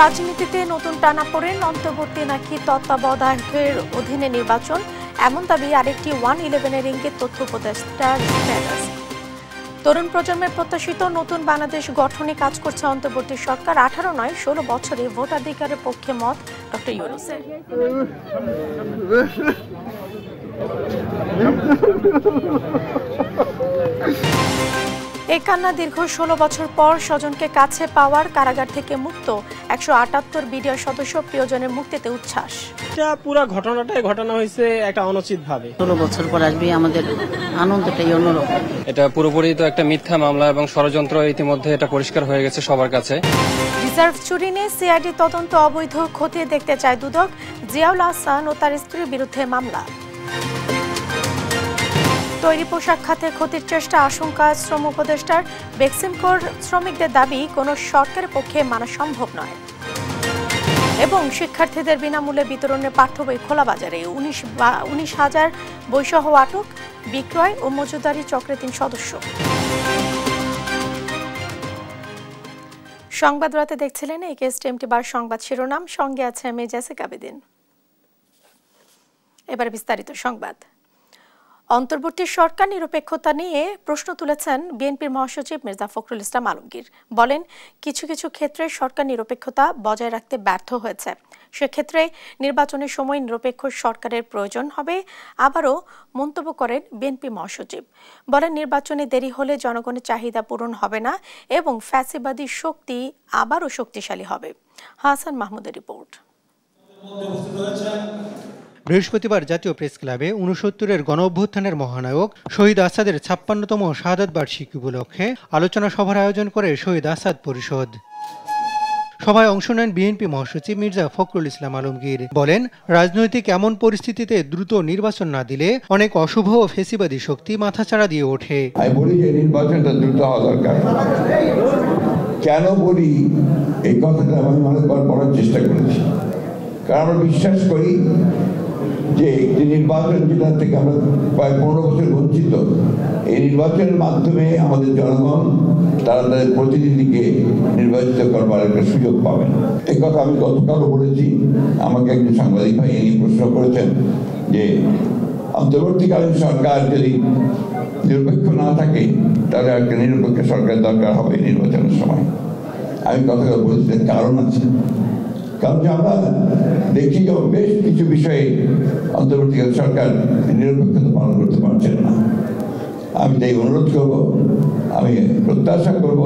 রাজনীতিতে নতুন টানাপোড়েন, অন্তর্বর্তী নাকি তত্ত্বাবধায়কের অধীনে নির্বাচন, এমন দাবি আরেকটি 111-এর ইঙ্গিত তথ্য উপদেষ্টা। তরুণ প্রজন্মের প্রত্যাশিত নতুন বাংলাদেশ গঠনে কাজ করছে অন্তর্বর্তী সরকার। 18 নয় 16 বছরে ভোটাধিকারের পক্ষে মত ডক্টর ইউনূসের। এই কান্না দীর্ঘ 16 বছর পর স্বজনকে কাছে পাওয়ার, কারাগার থেকে মুক্ত 178 বিডিআর সদস্য প্রিয়জনের মুক্তিতে উচ্ছ্বাস। এটা পুরো ঘটনাটাই ঘটনা হয়েছে একটা অনুচিত ভাবে। 16 বছর পর আসবে, আমাদের আনন্দটাই অন্যরকম। এটা পুরোপুরি তো একটা মিথ্যা মামলা এবং ষড়যন্ত্র, ইতিমধ্যে এটা পরিষ্কার হয়ে গেছে সবার কাছে। রিজার্ভ চুরি নিয়ে সিআইডি তদন্ত অবৈধ খতিয়ে দেখতে চায় দুদক। জিয়াউল আহসান ও তার স্ত্রীর বিরুদ্ধে মামলা। তৈরি পোশাক খাতে ক্ষতির চেষ্টা, আশঙ্কা শ্রম উপদেষ্টার। বেক্সিমকোর শ্রমিকদের দাবি কোনো সরকারের পক্ষে মানা সম্ভব নয়। এবং শিক্ষার্থীদের বিনামূল্যে বিতরণের পাঠ্য বই খোলা বাজারে 19,000 বইসহ আটক, বিক্রয় ও মজুদারি চক্রে 3 সদস্য। সংবাদ রাতে দেখছিলেন একেএসটিএমটি বার সংবাদ শিরোনাম, সঙ্গে আছে আমি জেসিকা বেদিন। এবার বিস্তারিত সংবাদ। অন্তর্বর্তী সরকার নিরপেক্ষতা নিয়ে প্রশ্ন তুলেছেন বিএনপির মহাসচিব মির্জা ফখরুল ইসলাম আলমগীর। বলেন, কিছু কিছু ক্ষেত্রে সরকার নিরপেক্ষতা বজায় রাখতে ব্যর্থ হয়েছে, সেক্ষেত্রে নির্বাচনের সময় নিরপেক্ষ সরকারের প্রয়োজন হবে। আবারও মন্তব্য করেন বিএনপি মহাসচিব। বলেন, নির্বাচনে দেরি হলে জনগণের চাহিদা পূরণ হবে না এবং ফ্যাসিবাদী শক্তি আবারও শক্তিশালী হবে। হাসান মাহমুদের রিপোর্ট। বৃহস্পতিবার জাতীয় প্রেস ক্লাবে 69-এর গণঅভ্যুত্থানের মহানায়ক শহীদ আসাদের 56তম শাহাদাত বার্ষিকী উপলক্ষে আলোচনা সভার আয়োজন করে শহীদ আসাদ পরিষদ। সভায় অংশ নেন বিএনপি মহাসচিব মির্জা ফখরুল ইসলাম আলমগীর। বলেন, রাজনৈতিক এমন পরিস্থিতিতে দ্রুত নির্বাচন না দিলে অনেক অশুভ ও ফ্যাসিবাদী শক্তি মাথাচাড়া দিয়ে ওঠে। আমি বলি যে নির্বাচনটা দ্রুত হওয়া দরকার। কেন বলি এই কথাটা আমি অনেকবার বলার চেষ্টা করেছি, কারণ আমরা বিশ্বাস করি যে একটি নির্বাচন যেটা থেকে আমরা প্রায় 15 বছর বঞ্চিত, এই নির্বাচনের মাধ্যমে আমাদের জনগণ তারা তাদের প্রতিনিধিকে নির্বাচিত করবার একটা সুযোগ পাবেন। এই কথা আমি গতকালও বলেছি। আমাকে একজন সাংবাদিক ভাই এই প্রশ্ন করেছেন যে অন্তর্বর্তীকালীন সরকার যদি নিরপেক্ষ না থাকে তাহলে একটা নিরপেক্ষ সরকার দরকার হবে নির্বাচনের সময়। আমি কথাটা বলেছি, কারণ আছে। কারণ আমরা দেখি যে বেশ কিছু বিষয়ে অন্তর্বর্তীকালীন সরকার নিরপেক্ষতা পালন করতে পারছেন না। আমি তাই অনুরোধ করব, আমি প্রত্যাশা করব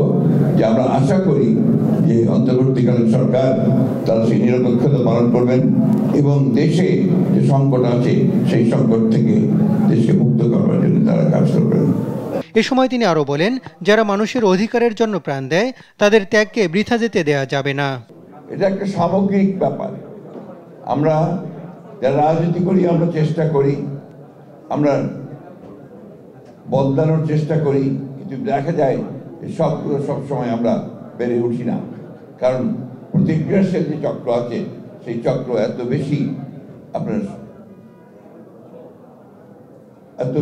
যে আমরা আশা করি যে অন্তর্বর্তীকালীন সরকার তারা সেই নিরপেক্ষতা পালন করবেন এবং দেশে যে সংকট আছে সেই সংকট থেকে দেশকে মুক্ত করবার জন্য তারা কাজ করবেন। এ সময় তিনি আরও বলেন, যারা মানুষের অধিকারের জন্য প্রাণ দেয় তাদের ত্যাগকে বৃথা যেতে দেয়া যাবে না। এটা একটা সামগ্রিক ব্যাপার। আমরা যারা রাজনীতি করি আমরা চেষ্টা করি, আমরা বদলানোর চেষ্টা করি, কিন্তু দেখা যায় যে সবগুলো সবসময় আমরা বেড়ে উঠি না। কারণ প্রতিক্রিয়াশীল যে চক্র আছে সেই চক্র এত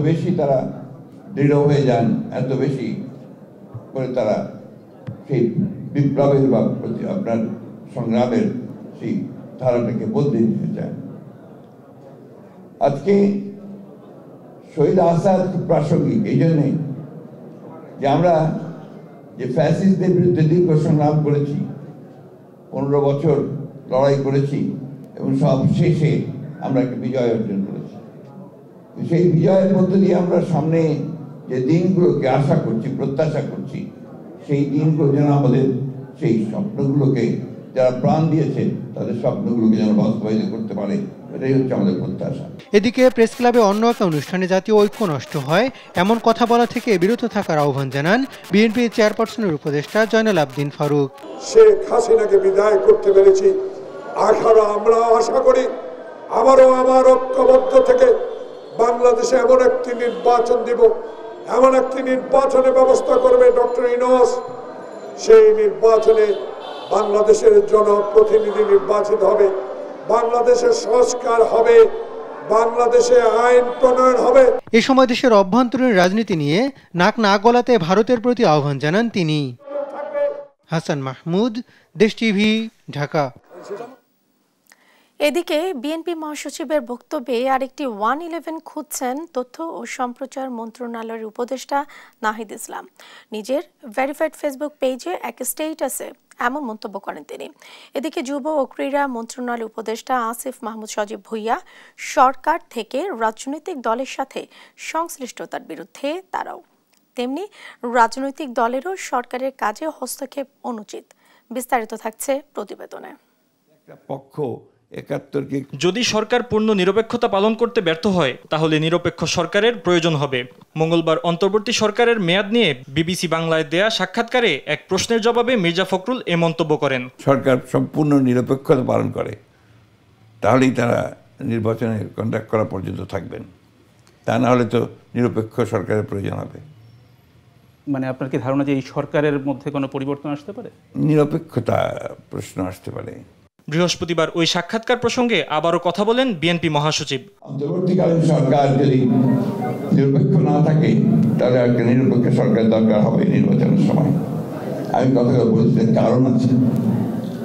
বেশি তারা দৃঢ় হয়ে যান, এত বেশি করে তারা সেই বিপ্লবের বা আপনার সংগ্রামের সেই ধারাটাকে বদলে দিতে চায়। আজকে শহীদ আসাদ খুব প্রাসঙ্গিক এই জন্যে যে আমরা যে ফ্যাসিস্টদের বিরুদ্ধে দীর্ঘ সংগ্রাম করেছি, 15 বছর লড়াই করেছি এবং সব শেষে আমরা একটা বিজয় অর্জন করেছি। সেই বিজয়ের মধ্য দিয়ে আমরা সামনে যে দিনগুলোকে আশা করছি, প্রত্যাশা করছি, সেই দিনগুলো যেন আমাদের সেই স্বপ্নগুলোকে যারা প্রাণ দিয়েছে তাদের স্বপ্নগুলোকে যেন বাস্তবায়িত করতে পারে, এটাই হচ্ছে আমাদের প্রত্যাশা। এদিকে প্রেস ক্লাবে অন্য এক অনুষ্ঠানে জাতীয় ঐক্য নষ্ট হয় এমন কথা বলা থেকে বিরত থাকার আহ্বান জানান বিএনপি চেয়ারপারসনের উপদেষ্টা জয়নাল আবদিন ফারুক। শেখ হাসিনাকে বিদায় করতে পেরেছি, আমরা আশা করি আবারও আমার ঐক্যবদ্ধ থেকে বাংলাদেশে এমন একটি নির্বাচন দিব, এমন একটি নির্বাচনের ব্যবস্থা করবে ডক্টর ইউনূস। সেই নির্বাচনে বাংলাদেশের জনপ্রতিনিধি নির্বাচিত হবে, বাংলাদেশের সংস্কার হবে, বাংলাদেশে আইন প্রণয়ন হবে। এ সময় দেশের অভ্যন্তরীণ রাজনীতি নিয়ে নাক না গলাতে ভারতের প্রতি আহ্বান জানান তিনি। হাসান মাহমুদ, দেশ টিভি, ঢাকা। এদিকে বিএনপি মহাসচিবের বক্তব্যে আরেকটি 111 খুঁজছেন তথ্য ও সম্প্রচার মন্ত্রণালয়ের উপদেষ্টা নাহিদ ইসলাম। নিজের ভেরিফাইড ফেসবুক পেজে এক স্ট্যাটাসে এমন মন্তব্য করেন তিনি। এদিকে যুব ও ক্রীড়া মন্ত্রণালয় উপদেষ্টা আসিফ মাহমুদ সজীব ভুঁইয়া সরকার থেকে রাজনৈতিক দলের সাথে সংশ্লিষ্টতার বিরুদ্ধে তারাও। তেমনি রাজনৈতিক দলেরও সরকারের কাজে হস্তক্ষেপ অনুচিত। বিস্তারিত থাকছে প্রতিবেদনে। পক্ষ ৭১কে যদি সরকার পূর্ণ নিরপেক্ষতা পালন করতে ব্যর্থ হয় তাহলে নিরপেক্ষ সরকারের প্রয়োজন হবে। মঙ্গলবার অন্তর্বর্তী সরকারের মেয়াদ নিয়ে বিবিসি বাংলায় দেয়া সাক্ষাৎকারে এক প্রশ্নের জবাবে মির্জা ফখরুল এ মন্তব্য করেন। সরকার সম্পূর্ণ নিরপেক্ষতা পালন করে তাহলেই তারা নির্বাচনে কন্ডাক্ট করা পর্যন্ত থাকবেন, তা না হলে তো নিরপেক্ষ সরকারের প্রয়োজন হবে। মানে আপনার কি ধারণা যে এই সরকারের মধ্যে কোনো পরিবর্তন আসতে পারে? নিরপেক্ষতা প্রশ্ন আসতে পারে। বৃহস্পতিবার ওই সাক্ষাৎকার প্রসঙ্গে আবারও কথা বলেন বিএনপি মহাসচিব। অন্তর্বর্তীকালীন সরকার যদি নিরপেক্ষ না থাকে তাহলে একটা নিরপেক্ষ সরকার দরকার হবে নির্বাচনের সময়। আমি কথাটা বলতে কারণ আছে,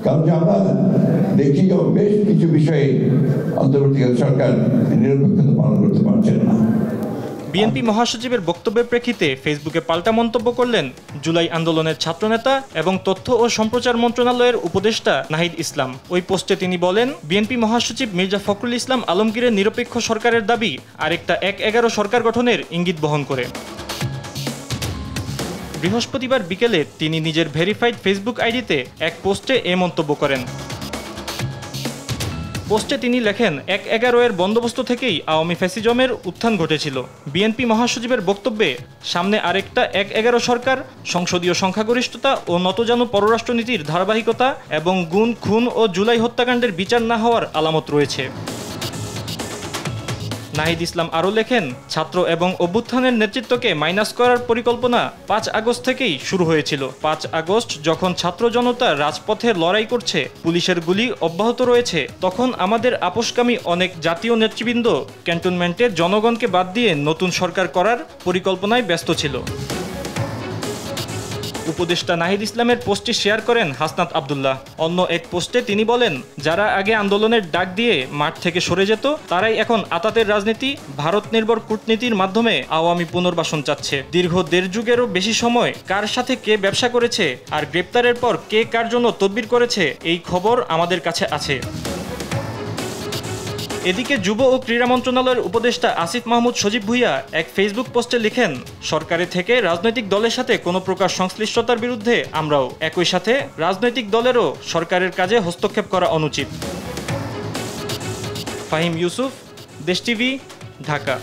কারণ যে আমরা দেখি যে বেশ কিছু বিষয়ে অন্তর্বর্তীকালীন সরকার নিরপেক্ষতা পালন করতে পারছেন না। বিএনপি মহাসচিবের বক্তব্যের প্রেক্ষিতে ফেসবুকে পাল্টা মন্তব্য করলেন জুলাই আন্দোলনের ছাত্রনেতা এবং তথ্য ও সম্প্রচার মন্ত্রণালয়ের উপদেষ্টা নাহিদ ইসলাম। ওই পোস্টে তিনি বলেন, বিএনপি মহাসচিব মির্জা ফখরুল ইসলাম আলমগীরের নিরপেক্ষ সরকারের দাবি আরেকটা ১/১১ সরকার গঠনের ইঙ্গিত বহন করে। বৃহস্পতিবার বিকেলে তিনি নিজের ভেরিফাইড ফেসবুক আইডিতে এক পোস্টে এ মন্তব্য করেন। পোস্টে তিনি লেখেন, ১/১১ এর বন্দোবস্ত থেকেই আওয়ামী ফ্যাসিজমের উত্থান ঘটেছিল। বিএনপি মহাসচিবের বক্তব্যে সামনে আরেকটা ১/১১ সরকার, সংসদীয় সংখ্যাগরিষ্ঠতা ও নতজানু পররাষ্ট্রনীতির ধারাবাহিকতা এবং গুম, খুন ও জুলাই হত্যাকাণ্ডের বিচার না হওয়ার আলামত রয়েছে। নাহিদ ইসলাম আরও লেখেন, ছাত্র এবং অভ্যুত্থানের নেতৃত্বকে মাইনাস করার পরিকল্পনা ৫ আগস্ট থেকেই শুরু হয়েছিল। ৫ আগস্ট যখন ছাত্র জনতা রাজপথে লড়াই করছে, পুলিশের গুলি অব্যাহত রয়েছে, তখন আমাদের আপোষকামী অনেক জাতীয় নেতৃবৃন্দ ক্যান্টনমেন্টে জনগণকে বাদ দিয়ে নতুন সরকার করার পরিকল্পনায় ব্যস্ত ছিল। উপদেষ্টা নাহিদ ইসলামের পোস্টটি শেয়ার করেন হাসনাত আবদুল্লাহ। অন্য এক পোস্টে তিনি বলেন, যারা আগে আন্দোলনের ডাক দিয়ে মাঠ থেকে সরে যেত তারাই এখন আতাতের রাজনীতি, ভারত নির্ভর কূটনীতির মাধ্যমে আওয়ামী পুনর্বাসন চাচ্ছে। দীর্ঘ ১.৫ যুগেরও বেশি সময় কার সাথে কে ব্যবসা করেছে আর গ্রেপ্তারের পর কে কার জন্য তদবির করেছে এই খবর আমাদের কাছে আছে। এদিকে যুব ও ক্রীড়া মন্ত্রণালয়ের উপদেষ্টা আসিফ মাহমুদ সজীব ভুঁইয়া এক ফেসবুক পোস্টে লিখেন, সরকারে থেকে রাজনৈতিক দলের সাথে কোনো প্রকার সংশ্লিষ্টতার বিরুদ্ধে আমরাও। একই সাথে রাজনৈতিক দলেরও সরকারের কাজে হস্তক্ষেপ করা অনুচিত। ফাহিম ইউসুফ, দেশ টিভি, ঢাকা।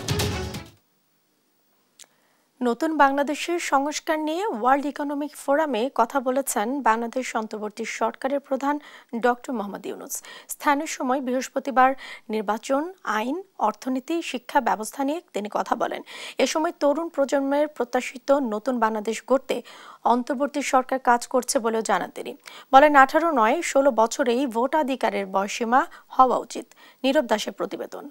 নতুন বাংলাদেশের সংস্কার নিয়ে ওয়ার্ল্ড ইকোনমিক ফোরামে কথা বলেছেন বাংলাদেশ অন্তর্বর্তী সরকারের প্রধান ডক্টর মোহাম্মদ ইউনূস। স্থানীয় সময় বৃহস্পতিবার নির্বাচন, আইন, অর্থনীতি, শিক্ষা ব্যবস্থা নিয়ে তিনি কথা বলেন। এ সময় তরুণ প্রজন্মের প্রত্যাশিত নতুন বাংলাদেশ গড়তে অন্তর্বর্তী সরকার কাজ করছে বলেও জানান তিনি। বলেন, ১৮ নয় ১৬ বছরেই ভোটাধিকারের বয়সীমা হওয়া উচিত। নীরব দাসের প্রতিবেদন।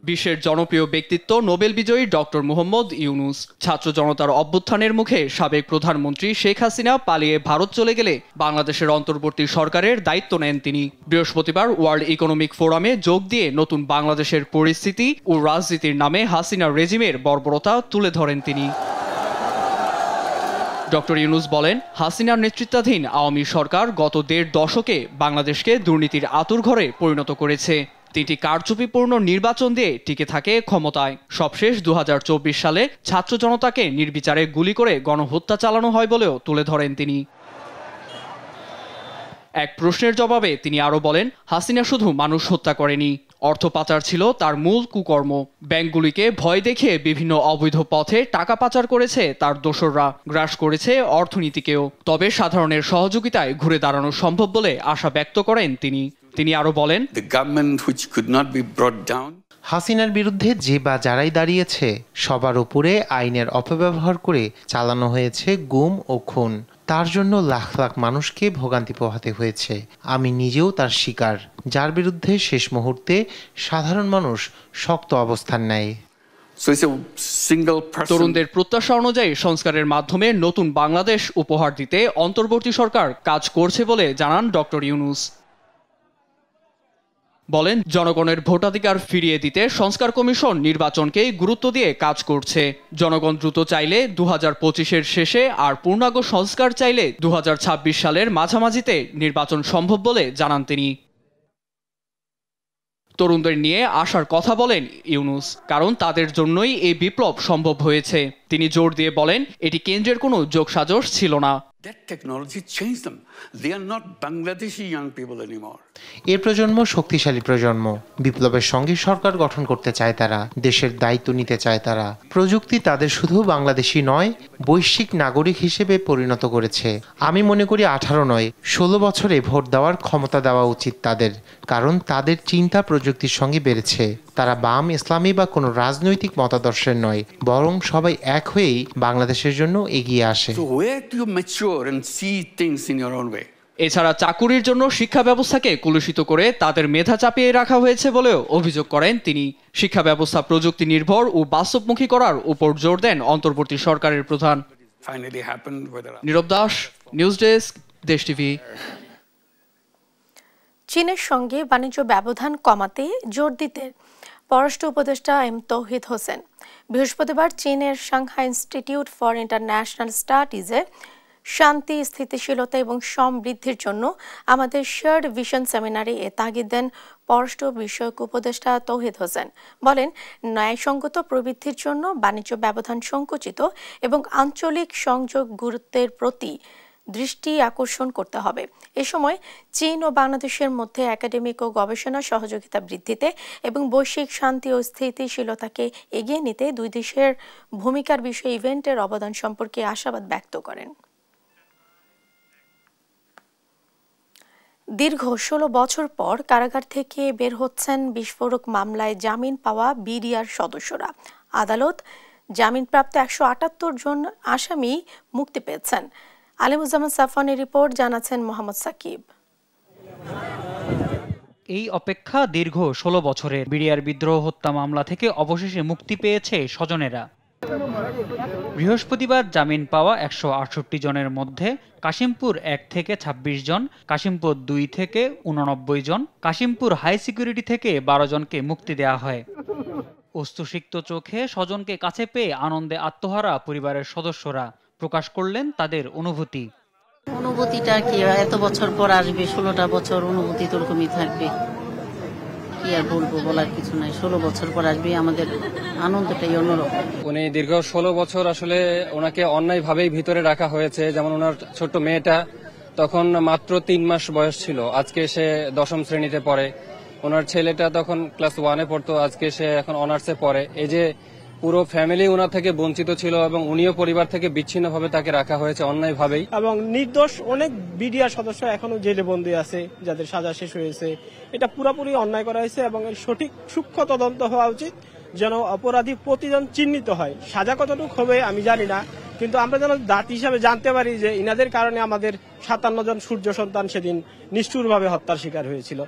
বিশ্বের জনপ্রিয় ব্যক্তিত্ব নোবেল বিজয়ী ডক্টর মোহাম্মদ ইউনূস। ছাত্র জনতার অভ্যুত্থানের মুখে সাবেক প্রধানমন্ত্রী শেখ হাসিনা পালিয়ে ভারত চলে গেলে বাংলাদেশের অন্তর্বর্তী সরকারের দায়িত্ব নেন তিনি। বৃহস্পতিবার ওয়ার্ল্ড ইকোনমিক ফোরামে যোগ দিয়ে নতুন বাংলাদেশের পরিস্থিতি ও রাজনীতির নামে হাসিনা রেজিমের বর্বরতা তুলে ধরেন তিনি। ডক্টর ইউনূস বলেন, হাসিনার নেতৃত্বাধীন আওয়ামী সরকার গত ১.৫ দশকে বাংলাদেশকে দুর্নীতির আঁতুড়ঘরে পরিণত করেছে। ৩টি কারচুপিপূর্ণ নির্বাচন দিয়ে টিকে থাকে ক্ষমতায়। সবশেষ ২০২৪ সালে ছাত্র জনতাকে নির্বিচারে গুলি করে গণহত্যা চালানো হয় বলেও তুলে ধরেন তিনি। এক প্রশ্নের জবাবে তিনি আরও বলেন, হাসিনা শুধু মানুষ হত্যা করেনি, অর্থ পাচার ছিল তার মূল কুকর্ম। ব্যাংকগুলিকে ভয় দেখিয়ে বিভিন্ন অবৈধ পথে টাকা পাচার করেছে তার দোসররা, গ্রাস করেছে অর্থনীতিকেও। তবে সাধারণের সহযোগিতায় ঘুরে দাঁড়ানো সম্ভব বলে আশা ব্যক্ত করেন তিনি। তিনি আরো বলেন, হাসিনার বিরুদ্ধে যে বা যারাই দাঁড়িয়েছে সবার উপরে আইনের অপব্যবহার করে চালানো হয়েছে গুম ও খুন। তার জন্য লাখ লাখ মানুষকে ভোগান্তি পোহাতে হয়েছে। আমি নিজেও তার শিকার, যার বিরুদ্ধে শেষ মুহূর্তে সাধারণ মানুষ শক্ত অবস্থান নেয়। তরুণদের প্রত্যাশা অনুযায়ী সংস্কারের মাধ্যমে নতুন বাংলাদেশ উপহার দিতে অন্তর্বর্তী সরকার কাজ করছে বলে জানান ডক্টর ইউনূস। বলেন, জনগণের ভোটাধিকার ফিরিয়ে দিতে সংস্কার কমিশন নির্বাচনকে গুরুত্ব দিয়ে কাজ করছে। জনগণ দ্রুত চাইলে 2025-এর শেষে আর পূর্ণাঙ্গ সংস্কার চাইলে 2026 সালের মাঝামাঝিতে নির্বাচন সম্ভব বলে জানান তিনি। তরুণদের নিয়ে আসার কথা বলেন ইউনূস, কারণ তাদের জন্যই এই বিপ্লব সম্ভব হয়েছে। তিনি জোর দিয়ে বলেন, এটি কেন্দ্রের কোনো যোগসাজশ ছিল না। এর প্রজন্ম শক্তিশালী প্রজন্ম। বিপ্লবের সঙ্গে সরকার গঠন করতে চায় তারা, দেশের দায়িত্ব নিতে চায় তারা। প্রযুক্তি তাদের শুধু বাংলাদেশি নয়, বৈশ্বিক নাগরিক হিসেবে পরিণত করেছে। আমি মনে করি 18 নয় 16 বছরে ভোট দেওয়ার ক্ষমতা দেওয়া উচিত তাদের, কারণ তাদের চিন্তা প্রযুক্তির সঙ্গে বেড়েছে। তারা বাম, ইসলামী বা কোনো রাজনৈতিক মতাদর্শের নয়, বরং সবাই এক হয়েই বাংলাদেশের জন্য এগিয়ে আসে। এছাড়া চাকুরির জন্য শিক্ষা ব্যবস্থাকে কলুষিত করে তাদের মেধা চাপিয়ে রাখা হয়েছে বলেও অভিযোগ করেন তিনি। শিক্ষা ব্যবস্থা প্রযুক্তি নির্ভর ও বাস্তবমুখী করার উপর জোর দেন অন্তর্বর্তী সরকারের প্রধান। নীরব দাস, নিউজ ডেস্ক, দেশ টিভি। চীনের সঙ্গে বাণিজ্য ব্যবধান কমাতে জোর দিতে পররাষ্ট্র উপদেষ্টা এম তৌহিদ হোসেন বৃহস্পতিবার চীনের সাংহাই ইনস্টিটিউট ফর ইন্টারন্যাশনাল স্টাডিজে শান্তি, স্থিতিশীলতা এবং সমৃদ্ধির জন্য আমাদের শেয়ার্ড ভিশন সেমিনারে এ তাগিদ দেন পররাষ্ট্র বিষয়ক উপদেষ্টা তৌহিদ হোসেন। বলেন, ন্যায়সঙ্গত প্রবৃদ্ধির জন্য বাণিজ্য ব্যবধান সংকুচিত এবং আঞ্চলিক সংযোগ গুরুত্বের প্রতি দৃষ্টি আকর্ষণ করতে হবে। এ সময় চীন ও বাংলাদেশের মধ্যে একাডেমিক ও গবেষণা সহযোগিতা বৃদ্ধিতে এবং বৈশ্বিক শান্তি ও স্থিতিশীলতাকে এগিয়ে নিতে দুই দেশের ভূমিকার বিষয়ে ইভেন্টের অবদান সম্পর্কে আশাবাদ ব্যক্ত করেন। দীর্ঘ 16 বছর পর কারাগার থেকে বের হচ্ছেন বিস্ফোরক মামলায় জামিন পাওয়া বিডিআর সদস্যরা। আদালত জামিনপ্রাপ্ত 178 জন আসামি মুক্তি পেয়েছেন। আলিমুজ্জামান সাফওয়ানের রিপোর্ট, জানাচ্ছেন মোহাম্মদ সাকিব। এই অপেক্ষা দীর্ঘ 16 বছরের। বিডিআর বিদ্রোহ হত্যা মামলা থেকে অবশেষে মুক্তি পেয়েছে স্বজনেরা। বৃহস্পতিবার জামিন পাওয়া 168 জনের মধ্যে কাশিমপুর 1 থেকে 26 জন, কাশিমপুর 2 থেকে 89 জন, কাশিমপুর হাই সিকিউরিটি থেকে 12 জনকে মুক্তি দেওয়া হয়। অশ্রুসিক্ত চোখে স্বজনকে কাছে পেয়ে আনন্দে আত্মহারা পরিবারের সদস্যরা প্রকাশ করলেন তাদের অনুভূতি। অনুভূতিটা কি, এত বছর পর আসবে, 16টা বছর অনুভূতি তো রকমই থাকবে। কি আর বলবো, বলার কিছু নাই। 16 বছর পর আসবে, আমাদের আনন্দটাই অন্যরকম। উনি দীর্ঘ 16 বছর আসলে ওনাকে অন্যায়ভাবেই ভিতরে রাখা হয়েছে। যেমন ওনার ছোট্ট মেয়েটা তখন মাত্র 3 মাস বয়স ছিল, আজকে সে 10ম শ্রেণীতে পড়ে। ওনার ছেলেটা তখন ক্লাস 1-এ পড়তো, আজকে সে এখন অনার্সে পড়ে। এই যে পুরো ফ্যামিলি ওনার থেকে বঞ্চিত ছিল এবং উনিও পরিবার থেকে বিচ্ছিন্নভাবে তাকে রাখা হয়েছে অন্যায়ভাবেই। এবং নির্দোষ অনেক বিডিআর সদস্য এখনো জেলে বন্দী আছে, যাদের সাজা শেষ হয়েছে। এটা পুরোপুরি অন্যায় করা হয়েছে এবং এর সঠিক সূক্ষ্ম তদন্ত হওয়া উচিত, যেন অপরাধী প্রতিজন চিহ্নিত হয়। সাজা কতটুকু হবে আমি জানি না, কিন্তু আমরা যেন জাতি হিসাবে জানতে পারি যে ইনাদের কারণে আমাদের 57 জন সূর্য সন্তান সেদিন নিষ্ঠুরভাবে হত্যার শিকার হয়েছিল।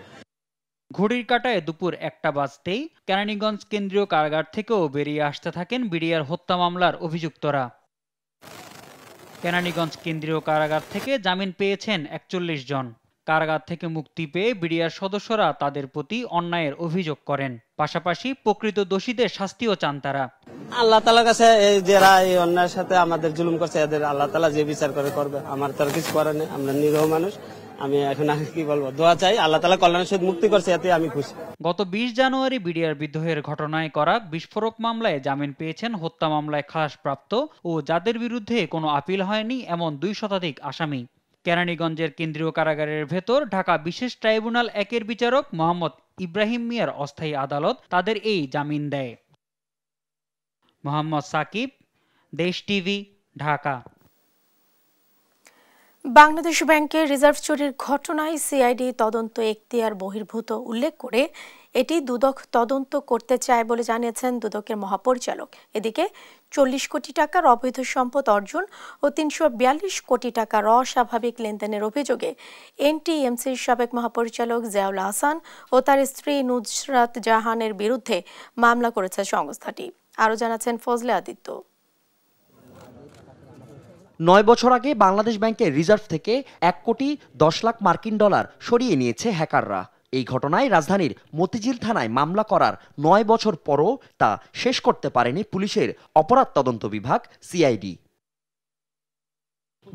ঘড়ির কাঁটায় দুপুর 1টা বাজতেই কেরানীগঞ্জ কেন্দ্রীয় কারাগার থেকেও বেরিয়ে আসতে থাকেন বিডিআর হত্যা মামলার অভিযুক্তরা। কেরানীগঞ্জ কেন্দ্রীয় কারাগার থেকে জামিন পেয়েছেন 41 জন। কারাগার থেকে মুক্তি পেয়ে বিডিআর সদস্যরা তাদের প্রতি অন্যায়ের অভিযোগ করেন, পাশাপাশি প্রকৃত দোষীদের শাস্তিও চান তারা। আল্লাহ তাআলার কাছে যারা এই অন্যায়ের সাথে আমাদের জুলুম করছে, এদের আল্লাহ তাআলা যে বিচার করবে। আমার তার কিছু করার নেই, আমরা নিরীহ মানুষ। আমি এখন আর কি বলবো, দোয়া চাই, আল্লাহ তাআলা কল্যাণের সহিত মুক্তি করছে, এতে আমি খুশি। গত 20 জানুয়ারি বিডিআর বিদ্রোহের ঘটনায় করা বিস্ফোরক মামলায় জামিন পেয়েছেন হত্যা মামলায় খালাসপ্রাপ্ত ও যাদের বিরুদ্ধে কোনো আপিল হয়নি এমন 2 শতাধিক আসামি। কেরানীগঞ্জের কেন্দ্রীয় কারাগারের ভেতর ঢাকা বিশেষ ট্রাইব্যুনাল 1-এর বিচারক মোহাম্মদ ইব্রাহিম মিয়ার অস্থায়ী আদালত তাদের এই জামিন দেয়। মোহাম্মদ সাকিব, দেশ টিভি, ঢাকা। বাংলাদেশ ব্যাংকের রিজার্ভ চুরির ঘটনায় সিআইডি তদন্ত এখতিয়ার বহির্ভূত উল্লেখ করে এটি দুদক তদন্ত করতে চায় বলে জানিয়েছেন দুদকের মহাপরিচালক। এদিকে 40 কোটি টাকার অবৈধ সম্পদ অর্জন ও 342 কোটি টাকার অস্বাভাবিক লেনদেনের অভিযোগে এনটিএমসির সাবেক মহাপরিচালক জিয়াউল আহসান ও তার স্ত্রী নুসরাত জাহানের বিরুদ্ধে মামলা করেছে সংস্থাটি। আরও জানাচ্ছেন ফজলে আদিত্য। 9 বছর আগে বাংলাদেশ ব্যাংকের রিজার্ভ থেকে 1 কোটি 10 লাখ মার্কিন ডলার সরিয়ে নিয়েছে হ্যাকাররা। এই ঘটনায় রাজধানীর মতিঝিল থানায় মামলা করার 9 বছর পরও তা শেষ করতে পারেনি পুলিশের অপরাধ তদন্ত বিভাগ সিআইডি।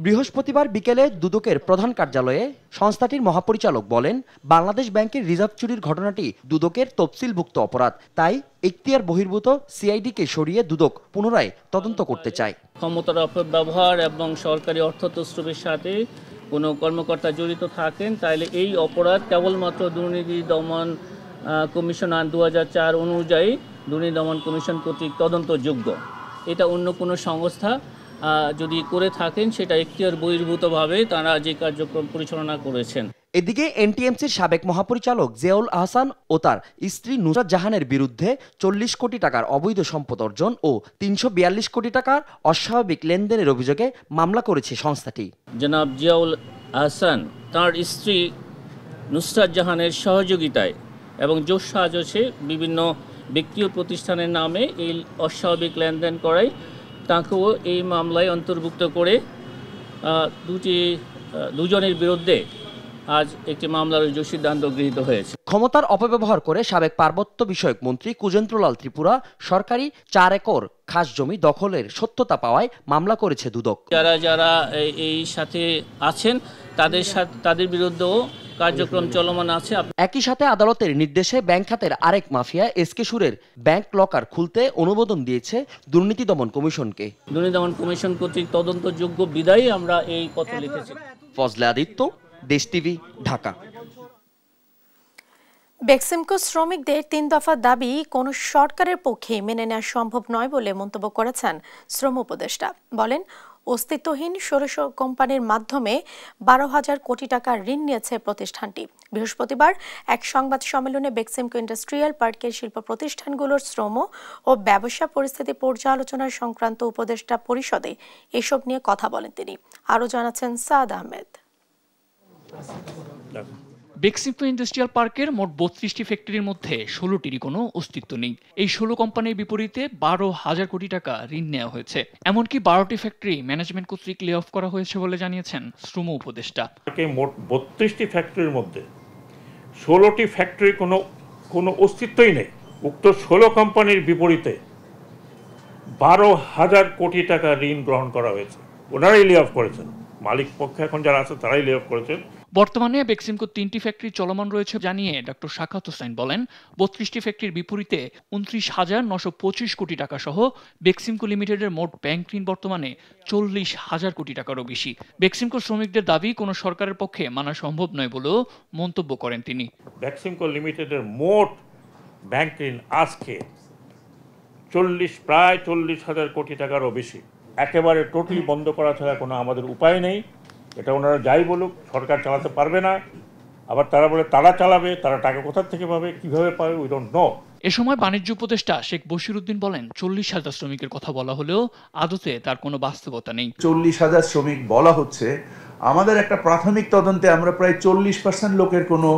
বৃহস্পতিবার বিকেলে দুদকের প্রধান কার্যালয়ে সংস্থাটির মহাপরিচালক বলেন, বাংলাদেশ ব্যাংকের রিজার্ভ চুরির ঘটনাটি দুদকের তফসিলভুক্ত অপরাধ, তাই এখতিয়ার বহির্ভূত সিআইডিকে সরিয়ে দুদক পুনরায় তদন্ত করতে চায়। ক্ষমতার অপব্যবহার এবং সরকারি অর্থ তছরুপের সাথে কোনো কর্মকর্তা জড়িত থাকেন তাহলে এই অপরাধ কেবলমাত্র দুর্নীতি দমন কমিশন আইন 2004 অনুযায়ী দুর্নীতি দমন কমিশন কর্তৃক তদন্তযোগ্য। এটা অন্য কোনো সংস্থা যদি করে থাকেন সেটা এখতিয়ার বহির্ভূতভাবে তারা যে কার্যক্রম পরিচালনা করেছেন। এদিকে এনটিএমসির সাবেক মহাপরিচালক জিয়াউল আহসান ও তার স্ত্রী নুসরাত জাহানের বিরুদ্ধে 40 কোটি টাকার অবৈধ সম্পদ অর্জন ও 342 কোটি টাকার অস্বাভাবিক লেনদেনের অভিযোগে মামলা করেছে সংস্থাটি। জনাব জিয়াউল আহসান তার স্ত্রী নুসরাত জাহানের সহযোগিতায় এবং জোর সাজসে বিভিন্ন ব্যক্তি ও প্রতিষ্ঠানের নামে এই অস্বাভাবিক লেনদেন করায় তাকেও এই মামলায় অন্তর্ভুক্ত করে দুজনের বিরুদ্ধে আজ একটি মামলার সিদ্ধান্ত গৃহীত হয়েছে। ক্ষমতার অপব্যবহার করে সাবেক পার্বত্য বিষয়ক মন্ত্রী কুজেন্দ্রলাল ত্রিপুরা সরকারি 4 একর খাস জমি দখলের সত্যতা পাওয়ায় মামলা করেছে দুদক। যারা এই সাথে আছেন তাদের বিরুদ্ধেও কার্যক্রম চলমান আছে। একই সাথে আদালতের নির্দেশে ব্যাংক খাতের আরেক মাফিয়া এসকে সুরের ব্যাংক লকার খুলতে অনুমোদন দিয়েছে দুর্নীতি দমন কমিশনকে। দুর্নীতি দমন কমিশন কর্তৃক তদন্তযোগ্য বিদায়ী আমরা এই পত্র লিখেছি। ফজলে আদিত্য, দেশ টিভি, ঢাকা। বেক্সিমকো শ্রমিকদের 3 দফা দাবি কোন সরকারের পক্ষে মেনে নেওয়া সম্ভব নয় বলে মন্তব্য করেছেন শ্রম উপদেষ্টা। বলেন, অস্তিত্বহীন 16 কোম্পানির মাধ্যমে 12,000 কোটি টাকা ঋণ নিয়েছে প্রতিষ্ঠানটি। বৃহস্পতিবার এক সংবাদ সম্মেলনে বেক্সিমকো ইন্ডাস্ট্রিয়াল পার্কের শিল্প প্রতিষ্ঠানগুলোর শ্রম ও ব্যবসা পরিস্থিতি পর্যালোচনা সংক্রান্ত উপদেষ্টা পরিষদে এসব নিয়ে কথা বলেন তিনি। আরও জানাচ্ছেন সাদ আহমেদ। বেক্সিমকো ইন্ডাস্ট্রিয়াল পার্কের মোট 32টি ফ্যাক্টরির মধ্যে 16টিরই কোনো অস্তিত্ব নেই। এই 16 কোম্পানির বিপরীতে 12,000 কোটি টাকা ঋণ নেওয়া হয়েছে। এমনকি 12টি ফ্যাক্টরি ম্যানেজমেন্ট কর্তৃক লে অফ করা হয়েছে বলে জানিয়েছেন শ্রম উপদেষ্টা। মোট 32টি ফ্যাক্টরির মধ্যে 16টি ফ্যাক্টরি কোনো অস্তিত্বই নেই। উক্ত 16 কোম্পানির বিপরীতে 12,000 কোটি টাকা ঋণ গ্রহণ করা হয়েছে। ওনারাই লে অফ করেছেন, মালিক পক্ষে এখন যারা আছে তারাই লে অফ করেছেন। বর্তমানে বেক্সিমকো 3টি ফ্যাক্টরি চলমান রয়েছে জানিয়ে ডক্টর শাখাত হোসেন বলেন, 32টি ফ্যাক্টরির বিপরীতে 29,925 কোটি টাকা সহ বেক্সিমকো লিমিটেডের মোট ব্যাংক ঋণ বর্তমানে 40,000 কোটি টাকারও বেশি। বেক্সিমকো শ্রমিকদের দাবি কোনো সরকারের পক্ষে মানা সম্ভব নয় বলেও মন্তব্য করেন তিনি। বেক্সিমকো লিমিটেডের মোট ব্যাংক ঋণ আজকে প্রায় 40,000 কোটি টাকারও বেশি। একেবারে টোটালি বন্ধ করা ছাড়া কোনো আমাদের উপায় নেই। এটা ওনারা যাই বলুক, সরকার চালাতে পারবে না। আবার তারা বলে তারা চালাবে, তারা টাকা কোথা থেকে পাবে, কিভাবে পাবে, উই ডোন্ট নো। এ সময় বাণিজ্য উপদেষ্টা শেখ বশিরউদ্দিন বলেন, 40,000 শ্রমিকের কথা বলা হলেও আদতে তার কোনো বাস্তবতা নেই। 40,000 শ্রমিক বলা হচ্ছে, আমাদের একটা প্রাথমিক তদন্তে আমরা প্রায় 40% লোকের কোনো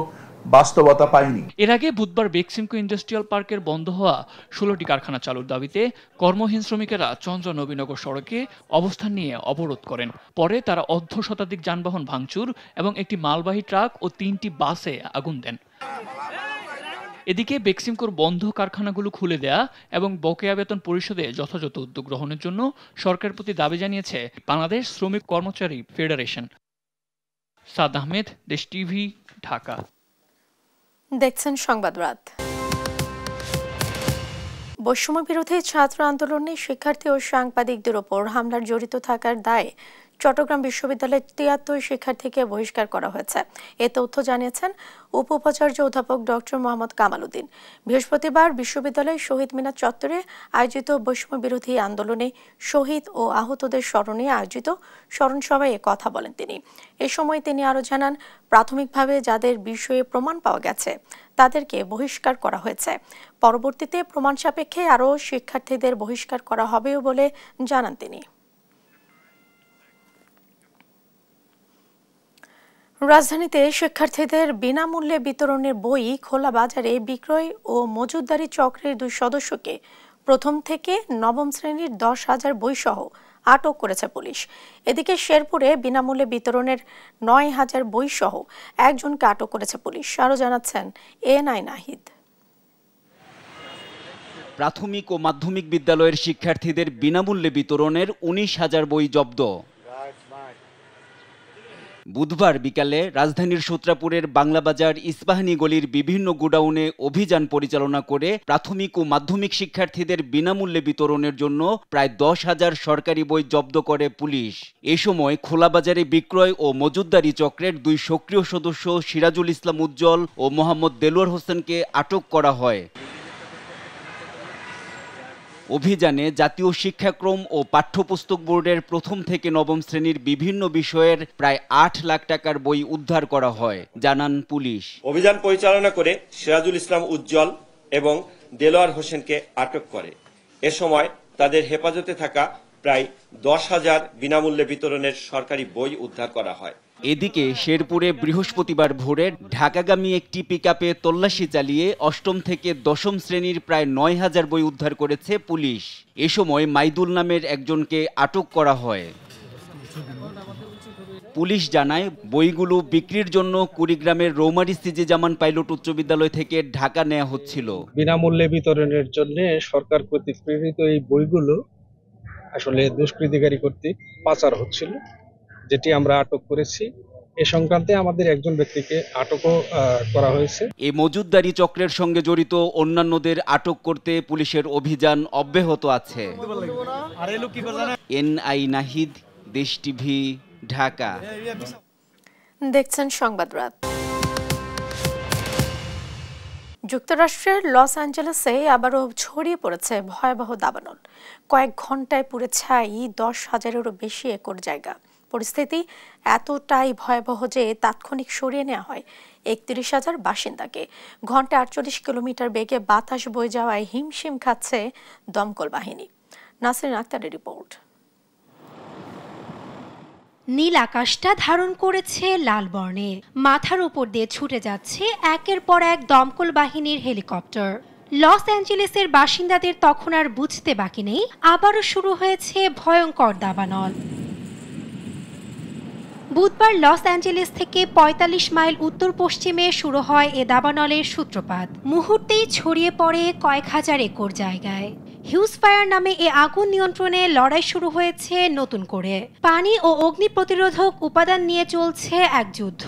বাস্তবতা পাইনি। এর আগে বুধবার বেক্সিমকো ইন্ডাস্ট্রিয়াল পার্কের বন্ধ হওয়া 16টি কারখানা চালুর দাবিতে কর্মহীন শ্রমিকেরা চন্দ্র নবীনগর সড়কে অবস্থান নিয়ে অবরোধ করেন। পরে তারা অর্ধশতাধিক যানবাহন ভাঙচুর এবং একটি মালবাহী ট্রাক ও 3টি বাসে আগুন দেন। এদিকে বেক্সিমকোর বন্ধ কারখানাগুলো খুলে দেয়া এবং বকেয়া বেতন পরিশোধে যথাযথ উদ্যোগ গ্রহণের জন্য সরকারের প্রতি দাবি জানিয়েছে বাংলাদেশ শ্রমিক কর্মচারী ফেডারেশন। সাদ আহমেদ, দেশ টিভি, ঢাকা। দেখছেন সংবাদ রাত। বৈষম্য বিরোধী ছাত্র আন্দোলনে শিক্ষার্থী ও সাংবাদিকদের ওপর হামলার জড়িত থাকার দায়ে চট্টগ্রাম বিশ্ববিদ্যালয়ের 73 শিক্ষার্থীকে বহিষ্কার করা হয়েছে। এ তথ্য জানিয়েছেন উপ-উপাচার্য অধ্যাপক ডক্টর মোহাম্মদ কামাল উদ্দিন। বৃহস্পতিবার বিশ্ববিদ্যালয়ের শহীদ মিনার চত্বরে আয়োজিত বৈষম্য বিরোধী আন্দোলনে শহীদ ও আহতদের স্মরণে আয়োজিত স্মরণ সভায় কথা বলেন তিনি। এ সময় তিনি আরও জানান, প্রাথমিকভাবে যাদের বিষয়ে প্রমাণ পাওয়া গেছে তাদেরকে বহিষ্কার করা হয়েছে। পরবর্তীতে প্রমাণ সাপেক্ষে আরও শিক্ষার্থীদের বহিষ্কার করা হবেও বলে জানান তিনি। রাজধানীতে শিক্ষার্থীদের বিনামূল্যে বিতরণের বই খোলা বাজারে বিক্রয় ও মজুতদারি চক্রের 2 সদস্যকে প্রথম থেকে নবম শ্রেণীর 10,000 বইসহ আটক করেছে পুলিশ। এদিকে শেরপুরে বিনামূল্যে বিতরণের 9,000 বইসহ একজনকে আটক করেছে পুলিশ। আরও জানাচ্ছেন এএনআই নাহিদ। প্রাথমিক ও মাধ্যমিক বিদ্যালয়ের শিক্ষার্থীদের বিনামূল্যে বিতরণের 19,000 বই জব্দ। বুধবার বিকালে রাজধানীর সূত্রাপুরের বাংলাবাজার ইস্পাহানি গলির বিভিন্ন গোডাউনে অভিযান পরিচালনা করে প্রাথমিক ও মাধ্যমিক শিক্ষার্থীদের বিনামূল্যে বিতরণের জন্য প্রায় 10,000 সরকারি বই জব্দ করে পুলিশ। এ সময় খোলাবাজারে বিক্রয় ও মজুতদারি চক্রের 2 সক্রিয় সদস্য সিরাজুল ইসলাম উজ্জ্বল ও মোহাম্মদ দেলোয়ার হোসেনকে আটক করা হয়। অভিযানে জাতীয় শিক্ষাক্রম ও পাঠ্যপুস্তক বোর্ডের প্রথম থেকে নবম শ্রেণীর বিভিন্ন বিষয়ের প্রায় 8 লাখ টাকার বই উদ্ধার করা হয়, জানান পুলিশ। অভিযান পরিচালনা করে সিরাজুল ইসলাম উজ্জ্বল এবং দেলোয়ার হোসেনকে আটক করে। এ সময় তাদের হেফাজতে থাকা প্রায় 10,000 বিনামূল্যে বিতরণের সরকারি বই উদ্ধার করা হয়। এদিকে শেরপুরে বৃহস্পতিবার ভোরে ঢাকাগামী একটি পিকআপে তল্লাশি চালিয়ে 8ম থেকে 10ম শ্রেণীর প্রায় 9,000 বই উদ্ধার করেছে পুলিশ। এ সময় মাইদুল নামের একজনকে আটক করা হয়। পুলিশ জানায় বইগুলো বিক্রির জন্য কুড়িগ্রামের রৌমারী সিজি জামান পাইলট উচ্চ বিদ্যালয় থেকে ঢাকা নেওয়া হচ্ছিল। বিনামূল্যে বিতরণের জন্য সরকার কর্তৃক প্রেরিত এই বইগুলো আসলে দুষ্কৃতিকারী কর্তৃক পাচার হচ্ছিল, যেটি আমরা আটক করেছি। এ সংক্রান্তে আমাদের একজন ব্যক্তিকে আটকও করা হয়েছে। এই মজুতদারি চক্রের সঙ্গে জড়িত অন্যান্যদের আটক করতে পুলিশের অভিযান অব্যাহত আছে। এনআই নাহিদ, দেশ টিভি, ঢাকা। দেখছেন সংবাদ রাত। যুক্তরাষ্ট্রের লস অ্যাঞ্জেলেসে আবারও ছড়িয়ে পড়েছে ভয়াবহ দাবানল। কয়েক ঘন্টায় পুড়ে ছাই 10,000-এরও বেশি একর জায়গা। পরিস্থিতি এতটাই ভয়াবহ যে তাৎক্ষণিক সরিয়ে নেওয়া হয় 31,000 বাসিন্দাকে। ঘন্টায় 48 কিলোমিটার বেগে বাতাস বয়ে যাওয়ায় হিমশিম খাচ্ছে দমকল বাহিনী। নাসরিন আক্তারের রিপোর্ট। নীল আকাশটা ধারণ করেছে লাল বর্ণে। মাথার উপর দিয়ে ছুটে যাচ্ছে একের পর এক দমকল বাহিনীর হেলিকপ্টার। লস অ্যাঞ্জেলেসের বাসিন্দাদের তখন আর বুঝতে বাকি নেই আবারও শুরু হয়েছে ভয়ঙ্কর দাবানল। বুধবার লস অ্যাঞ্জেলেস থেকে 45 মাইল উত্তর পশ্চিমে শুরু হয় এ দাবানলের সূত্রপাত। মুহূর্তেই ছড়িয়ে পড়ে কয়েক হাজার একর জায়গায়। হিউজ ফায়ার নামে এ আগুন নিয়ন্ত্রণে লড়াই শুরু হয়েছে নতুন করে। পানি ও অগ্নি প্রতিরোধক উপাদান নিয়ে চলছে এক যুদ্ধ।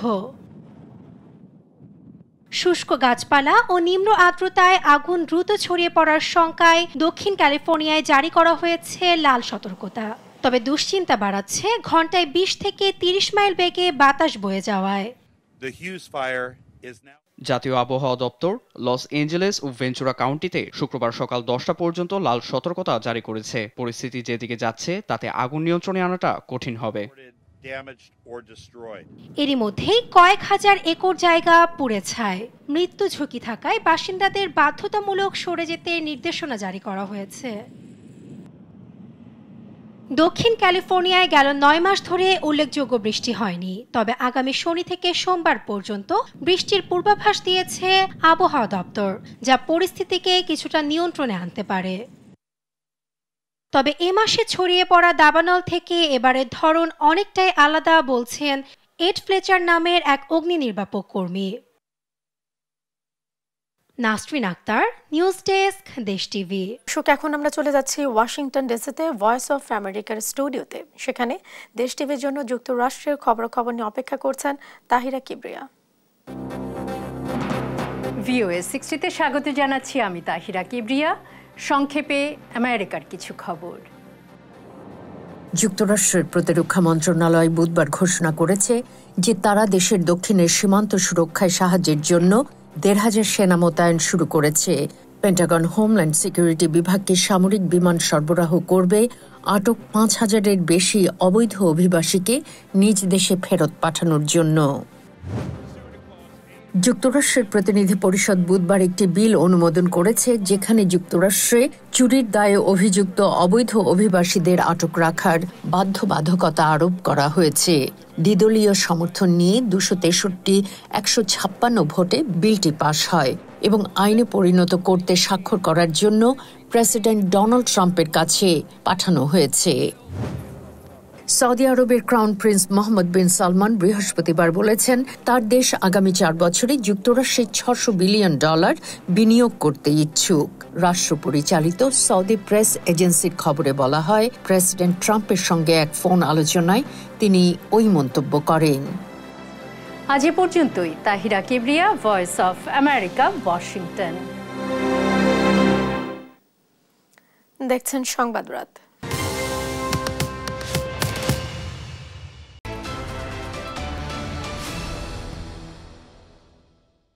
শুষ্ক গাছপালা ও নিম্ন আর্দ্রতায় আগুন দ্রুত ছড়িয়ে পড়ার শঙ্কায় দক্ষিণ ক্যালিফোর্নিয়ায় জারি করা হয়েছে লাল সতর্কতা। তবে দুশ্চিন্তা বাড়াচ্ছে ঘন্টায় 20 থেকে 30 মাইল বেগে বাতাস বয়ে যাওয়ায়। জাতীয় আবহাওয়া দপ্তর লস এঞ্জেলেস ও ভেঞ্চুরা কাউন্টিতে শুক্রবার সকাল 10টা পর্যন্ত লাল সতর্কতা জারি করেছে। পরিস্থিতি যেদিকে যাচ্ছে তাতে আগুন নিয়ন্ত্রণে আনাটা কঠিন হবে। এরই মধ্যেই কয়েক হাজার একর জায়গা পুড়ে ছাই। মৃত্যু ঝুঁকি থাকায় বাসিন্দাদের বাধ্যতামূলক সরে যেতে নির্দেশনা জারি করা হয়েছে। দক্ষিণ ক্যালিফোর্নিয়ায় গেল 9 মাস ধরে উল্লেখযোগ্য বৃষ্টি হয়নি। তবে আগামী শনি থেকে সোমবার পর্যন্ত বৃষ্টির পূর্বাভাস দিয়েছে আবহাওয়া দপ্তর, যা পরিস্থিতিকে কিছুটা নিয়ন্ত্রণে আনতে পারে। তবে এ মাসে ছড়িয়ে পড়া দাবানল থেকে এবারের ধরন অনেকটাই আলাদা বলছেন এড ফ্লেচার নামের এক অগ্নি নির্বাপক কর্মী। নাসরিন আক্তার, নিউজ ডেস্ক, দেশ টিভি। এখন আমরা চলে যাচ্ছি ওয়াশিংটন ডিসিতে ভয়েস অফ আমেরিকার স্টুডিওতে। সেখানে দেশ টিভির জন্য যুক্তরাষ্ট্রের খবরাখবর নিয়ে অপেক্ষা করছেন তাহিরা কিবরিয়া। ভিওএ 60তে স্বাগত জানাচ্ছি আমি তাহিরা কিবরিয়া। সংক্ষেপে আমেরিকার কিছু খবর। যুক্তরাষ্ট্রের প্রতিরক্ষা মন্ত্রণালয় বুধবার ঘোষণা করেছে যে তারা দেশের দক্ষিণের সীমান্ত সুরক্ষায় সাহায্যের জন্য 1,500 সেনা মোতায়েন শুরু করেছে। পেন্টাগন হোমল্যান্ড সিকিউরিটি বিভাগকে সামরিক বিমান সরবরাহ করবে আটক 5,000-এর বেশি অবৈধ অভিবাসীকে নিজ দেশে ফেরত পাঠানোর জন্য। যুক্তরাষ্ট্রের প্রতিনিধি পরিষদ বুধবার একটি বিল অনুমোদন করেছে, যেখানে যুক্তরাষ্ট্রে চুরির দায়ে অভিযুক্ত অবৈধ অভিবাসীদের আটক রাখার বাধ্যবাধকতা আরোপ করা হয়েছে। দ্বিদলীয় সমর্থন নিয়ে 263-156 ভোটে বিলটি পাশ হয় এবং আইনে পরিণত করতে স্বাক্ষর করার জন্য প্রেসিডেন্ট ডোনাল্ড ট্রাম্পের কাছে পাঠানো হয়েছে। সৌদি আরবের ক্রাউন প্রিন্স মোহাম্মদ বিন সালমান বৃহস্পতিবার বলেছেন, তার দেশ আগামী 4 বছরে যুক্তরাষ্ট্রে $600 বিলিয়ন বিনিয়োগ করতে ইচ্ছুক। রাষ্ট্র পরিচালিত সৌদি প্রেস এজেন্সির খবরে বলা হয়, প্রেসিডেন্ট ট্রাম্পের সঙ্গে এক ফোন আলোচনায় তিনি ওই মন্তব্য করেন। আজ এ পর্যন্তই। Tahira Kibria, voice of America, Washington. দেখছেন সংবাদ রাত।